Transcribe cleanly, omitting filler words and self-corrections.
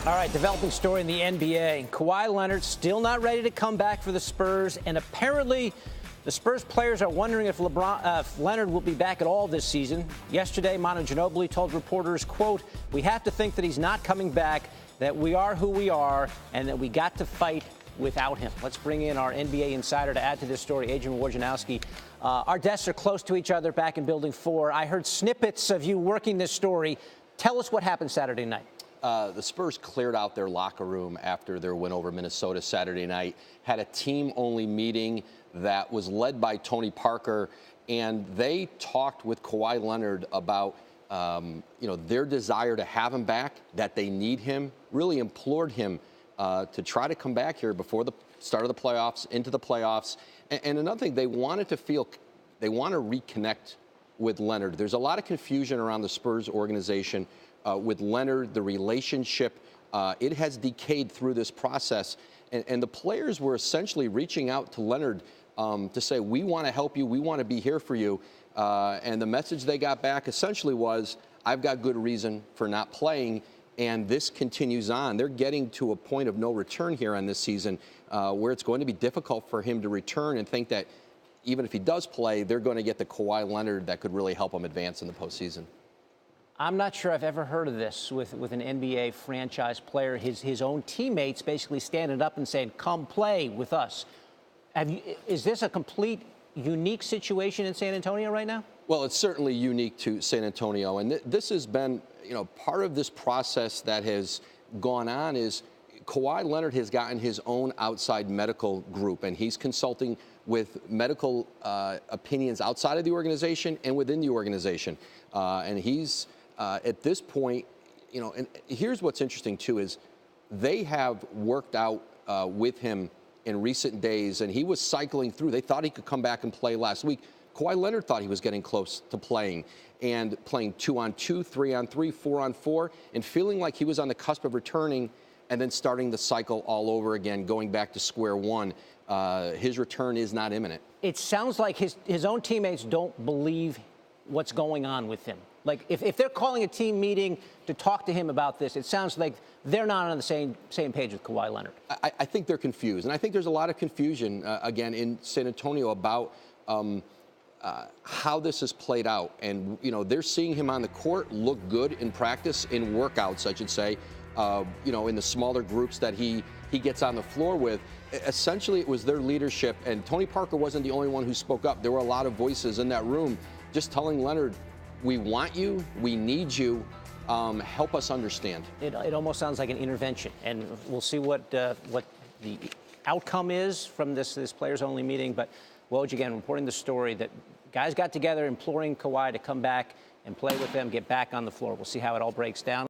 All right, developing story in the NBA. Kawhi Leonard still not ready to come back for the Spurs, and apparently the Spurs players are wondering if Leonard will be back at all this season. Yesterday, Manu Ginobili told reporters, quote, "We have to think that he's not coming back, that we are who we are, and that we got to fight without him." Let's bring in our NBA insider to add to this story, Adrian Wojnarowski. Our desks are close to each other back in Building 4. I heard snippets of you working this story. Tell us what happened Saturday night. The Spurs cleared out their locker room after their win over Minnesota Saturday night, had a team-only meeting that was led by Tony Parker, and they talked with Kawhi Leonard about their desire to have him back, that they need him, really implored him to try to come back here before the start of the playoffs, into the playoffs. And another thing, they want to reconnect with Leonard. There's a lot of confusion around the Spurs organization with Leonard, the relationship. It has decayed through this process. And the players were essentially reaching out to Leonard to say, we want to help you, we want to be here for you. And the message they got back essentially was, I've got good reason for not playing. And this continues on. They're getting to a point of no return here on this season where it's going to be difficult for him to return and think that even if he does play, they're going to get the Kawhi Leonard that could really help him advance in the postseason. I'm not sure I've ever heard of this with an NBA franchise player, his own teammates basically standing up and saying, come play with us. Is this a complete unique situation in San Antonio right now? Well, it's certainly unique to San Antonio. And this has been, part of this process that has gone on is Kawhi Leonard has gotten his own outside medical group, and he's consulting with medical opinions outside of the organization and within the organization. And he's at this point, and here's what's interesting too is they have worked out with him in recent days, and he was cycling through. They thought he could come back and play last week. Kawhi Leonard thought he was getting close to playing and playing 2-on-2, 3-on-3, 4-on-4, and feeling like he was on the cusp of returning and then starting the cycle all over again, going back to square one. His return is not imminent. It sounds like his own teammates don't believe what's going on with him. Like, if they're calling a team meeting to talk to him about this, it sounds like they're not on the same page with Kawhi Leonard. I think they're confused. And I think there's a lot of confusion, again, in San Antonio about how this has played out. And, they're seeing him on the court look good in practice, in workouts, I should say, in the smaller groups that he gets on the floor with. Essentially, it was their leadership. And Tony Parker wasn't the only one who spoke up. There were a lot of voices in that room just telling Leonard, we want you, we need you, help us understand. It almost sounds like an intervention, and we'll see what the outcome is from this players-only meeting. But Woj, again, reporting the story that guys got together imploring Kawhi to come back and play with them, get back on the floor. We'll see how it all breaks down.